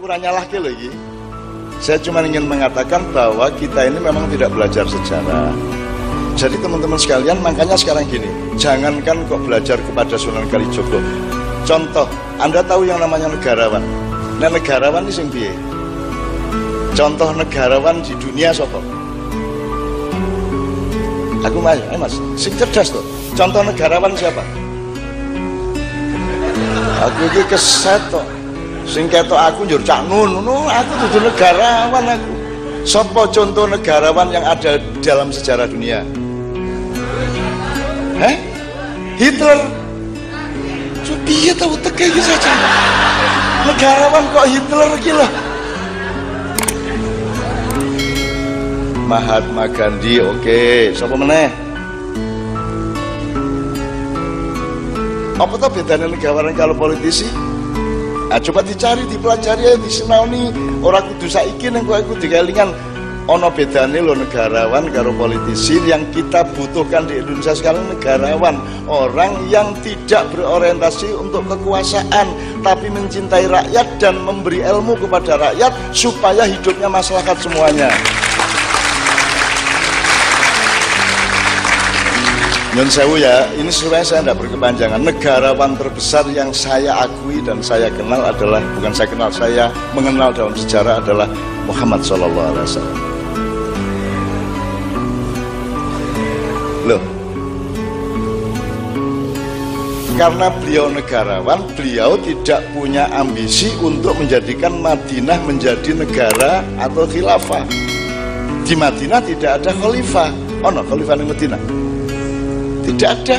kurang nyalahke loh ini. Saya cuma ingin mengatakan bahwa kita ini memang tidak belajar sejarah. Jadi teman-teman sekalian, makanya sekarang gini, jangankan kok belajar kepada Sunan Kalijogo. Contoh, Anda tahu yang namanya negarawan. Nah, negarawan ini sing piye? Contoh negarawan di dunia sapa? Aku mas, mas, sing cerdas tuh. Contoh negarawan siapa? Aku ini keset tuh. Sing ketok aku njur Cak Nun, aku dudu negarawan aku. Sapa contoh negarawan yang ada dalam sejarah dunia? Hitler. Piye tahu teke iki saja. Negarawan kok Hitler iki lho. Mahatma Gandhi, oke. Sapa meneh? Apa tuh bedanya negarawan kalau politisi? Nah, coba dicari, dipelajari, disinaoni. Orang kudu saiki nang kowe kudu dikelingan. Ono bedane lo negarawan karo politisi. Yang kita butuhkan di Indonesia sekarang negarawan, orang yang tidak berorientasi untuk kekuasaan tapi mencintai rakyat dan memberi ilmu kepada rakyat supaya hidupnya masyarakat semuanya. Nyun sewu ya, ini supaya saya tidak berkepanjangan. Negarawan terbesar yang saya akui dan saya kenal adalah, bukan saya kenal, saya mengenal dalam sejarah adalah Muhammad SAW. Loh, karena beliau negarawan, beliau tidak punya ambisi untuk menjadikan Madinah menjadi negara atau khilafah. Di Madinah tidak ada khalifah. Oh no, khalifah di Madinah tidak ada.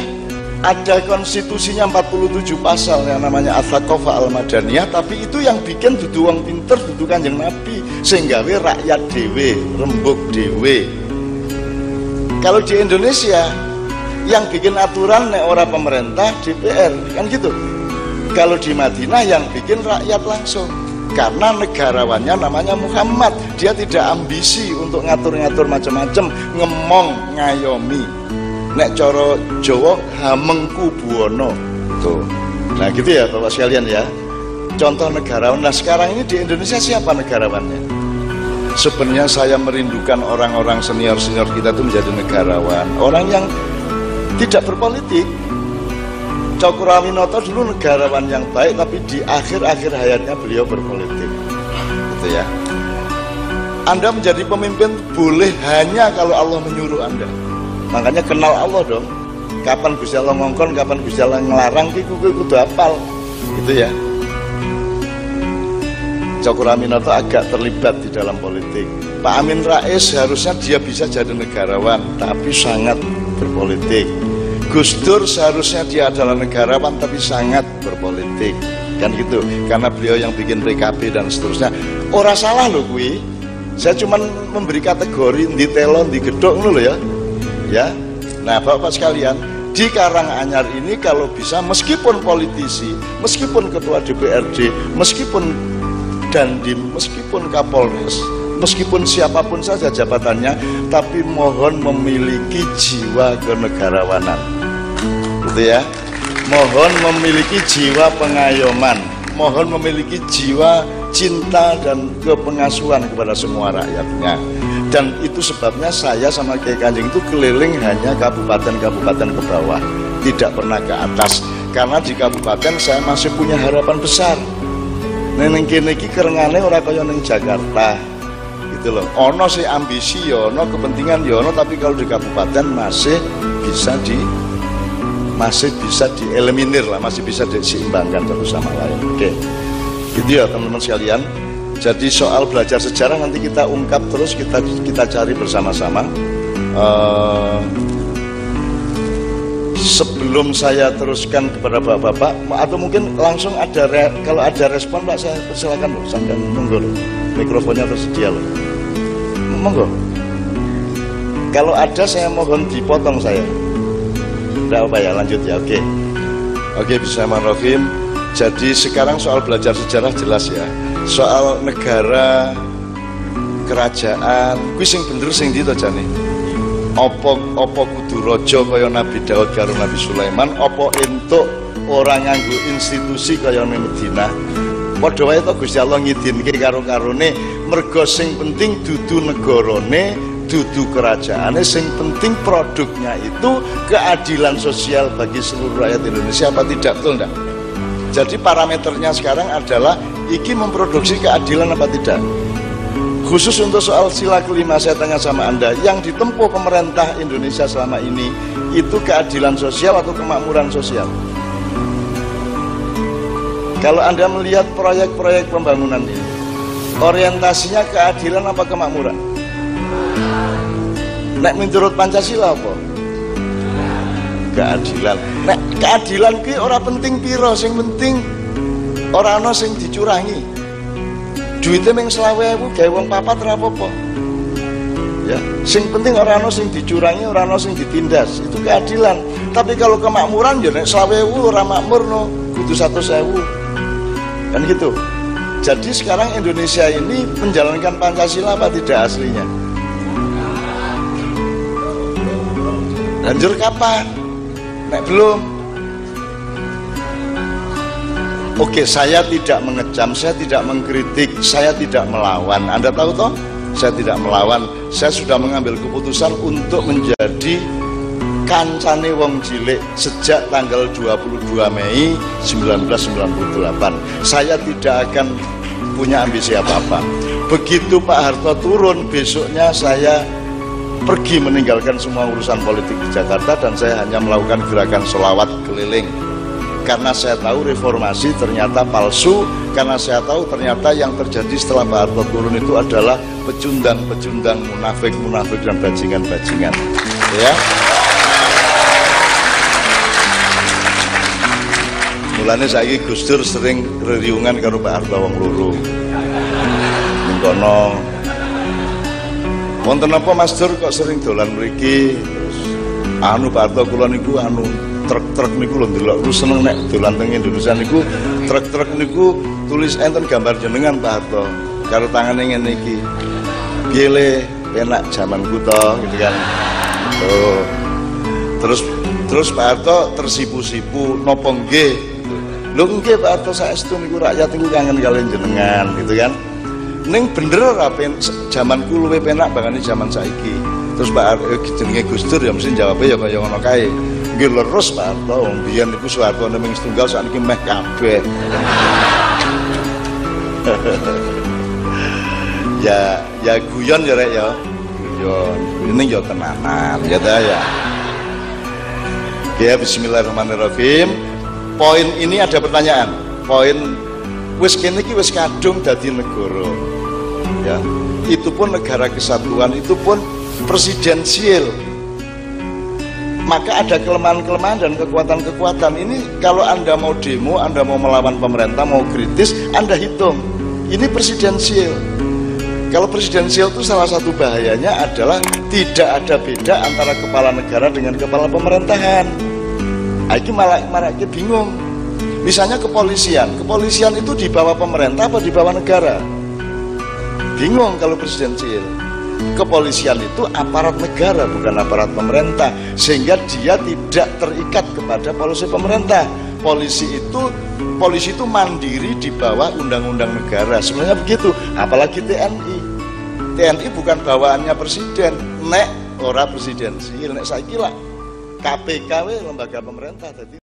Ada konstitusinya 47 pasal yang namanya Al-Thaqafah Al-Madaniyah, tapi itu yang bikin dudu wong pinter, dudu Kanjeng Nabi, sehingga rakyat dewe, rembug dewe. Kalau di Indonesia yang bikin aturan nek ora pemerintah, DPR, kan gitu. Kalau di Madinah yang bikin rakyat langsung, karena negarawannya namanya Muhammad. Dia tidak ambisi untuk ngatur-ngatur macam-macam, ngemong ngayomi. Nek coro Jawa hamengku buwono tuh. Nah gitu ya Bapak sekalian ya. Contoh negarawan. Nah sekarang ini di Indonesia siapa negarawannya? Sebenarnya saya merindukan orang-orang senior-senior kita itu menjadi negarawan. Orang yang tidak berpolitik. Cokroaminoto dulu negarawan yang baik, tapi di akhir-akhir hayatnya beliau berpolitik. Gitu ya. Anda menjadi pemimpin boleh hanya kalau Allah menyuruh Anda. Makanya kenal Allah dong. Kapan Gusti Allah ngongkon, kapan Gusti Allah ngelarang, kudu hafal. Gitu ya. Cokroaminoto agak terlibat di dalam politik. Pak Amin Rais harusnya dia bisa jadi negarawan, tapi sangat berpolitik. Gus Dur seharusnya dia adalah negarawan, tapi sangat berpolitik. Kan gitu, karena beliau yang bikin PKB dan seterusnya. Ora salah loh kui. Saya cuma memberi kategori di telon, di gedok loh ya. Ya, nah Bapak sekalian, di Karanganyar ini kalau bisa meskipun politisi, meskipun ketua DPRD, meskipun Dandim, meskipun Kapolres, meskipun siapapun saja jabatannya, tapi mohon memiliki jiwa kenegarawanan, gitu ya. Mohon memiliki jiwa pengayoman, mohon memiliki jiwa cinta dan kepengasuhan kepada semua rakyatnya. Dan itu sebabnya saya sama Kiai Kanjeng itu keliling hanya kabupaten-kabupaten ke bawah, tidak pernah ke atas. Karena di kabupaten saya masih punya harapan besar. Neng kene iki kerengane ora kaya ning Jakarta. Gitu loh. Ono sih ambisi ya, ono kepentingan ya ono, tapi kalau di kabupaten masih bisa dieliminir lah, masih bisa diseimbangkan satu sama lain. Oke. Gitu ya teman-teman sekalian. Jadi soal belajar sejarah nanti kita ungkap terus, kita cari bersama-sama. Sebelum saya teruskan kepada bapak-bapak, atau mungkin langsung ada kalau ada respon Pak, saya persilakan loh, sambil monggo loh. Mikrofonnya tersedia loh. Monggo. Kalau ada saya mohon dipotong saya. Tidak apa ya, lanjut ya. Oke. Oke, bismillahirrahmanirrahim. Jadi sekarang soal belajar sejarah jelas ya. Soal negara, kerajaan, kuwi sing bener sing ndi to jane? Apa kudu raja kaya Nabi Daud karo Nabi Sulaiman, apa entuk ora nganggo institusi kaya ning Madinah? Padha wae to Gusti Allah ngidinke karo-karone, mergo sing penting dudu negarane, dudu kerajaane, sing penting produknya itu keadilan sosial bagi seluruh rakyat Indonesia, apa tidak, betul enggak? Jadi parameternya sekarang adalah iki memproduksi keadilan apa tidak. Khusus untuk soal sila kelima saya tanya sama Anda, yang ditempuh pemerintah Indonesia selama ini itu keadilan sosial atau kemakmuran sosial? Kalau Anda melihat proyek-proyek pembangunan ini, orientasinya keadilan apa kemakmuran? Nek menurut Pancasila apa? Keadilan. Nek keadilan ki ora penting piro, sing penting ora ana sing dicurangi. Duitnya mung 20.000 gawe wong papat ora apa-apa. Ya, sing penting ora ana sing dicurangi, ora ana sing ditindas. Itu keadilan. Tapi kalau kemakmuran ya nek 20.000 ora makmur no, kudu 100.000. Kan gitu. Jadi sekarang Indonesia ini menjalankan Pancasila apa tidak aslinya? Lanjut kapan? Nek belum. Oke, saya tidak mengecam, saya tidak mengkritik, saya tidak melawan. Anda tahu toh? Saya tidak melawan. Saya sudah mengambil keputusan untuk menjadi kancane wong cilik sejak tanggal 22 Mei 1998. Saya tidak akan punya ambisi apa-apa. Begitu Pak Harto turun, besoknya saya pergi meninggalkan semua urusan politik di Jakarta dan saya hanya melakukan gerakan sholawat keliling. Karena saya tahu reformasi ternyata palsu, karena saya tahu ternyata yang terjadi setelah Pak Harto turun itu adalah pecundang-pecundang, munafik-munafik dan bajingan-bajingan. Ya. Mulane saiki Gus Dur sering reriungan karo Pak Harto wong loro. Ning kono. Wonten apa Mas Dur kok sering dolan mriki? Terus anu Pak Harto kula niku anu truk-truk niku lho ndelok ku seneng nek dolan teng Indonesia niku truk-truk niku tulis enten gambar jenengan Pak Harto karo tangane ngene iki. Piye le penak jamanku to gitu kan. Oh. Terus Pak Harto tersipu-sipu napa nggih? Lho nggih Pak Harto saestu niku rakyat niku kangen kalian jenengan gitu kan. Ning bener ora jamanku luwih penak bangane jaman saiki. Terus Pak Harto jenenge Gus Dur ya mesti jawabe ya kaya ngono kae. Nggih leres Pak Harto, wong biyen niku Soeharto neming setunggal sakniki meh kabeh. ya guyon ya rek ya. Guyon. Ini ya tenanan ya ta ya. Ya bismillahirrahmanirrahim. Poin ini ada pertanyaan. Poin wis kene iki wis kadung dadi negara. Ya, itu pun negara kesatuan, itu pun presidensial. Maka ada kelemahan-kelemahan dan kekuatan-kekuatan. Ini kalau Anda mau demo, Anda mau melawan pemerintah, mau kritis, Anda hitung. Ini presidensial. Kalau presidensial itu salah satu bahayanya adalah tidak ada beda antara kepala negara dengan kepala pemerintahan. Ini malah bingung. Misalnya kepolisian itu di bawah pemerintah apa di bawah negara? Bingung kalau presidensial. Kepolisian itu aparat negara bukan aparat pemerintah, sehingga dia tidak terikat kepada polisi pemerintah. Polisi itu mandiri di bawah undang-undang negara. Sebenarnya begitu. Apalagi TNI. TNI bukan bawaannya presiden. Nek ora presidensial, nek saiki lah KPK lembaga pemerintah.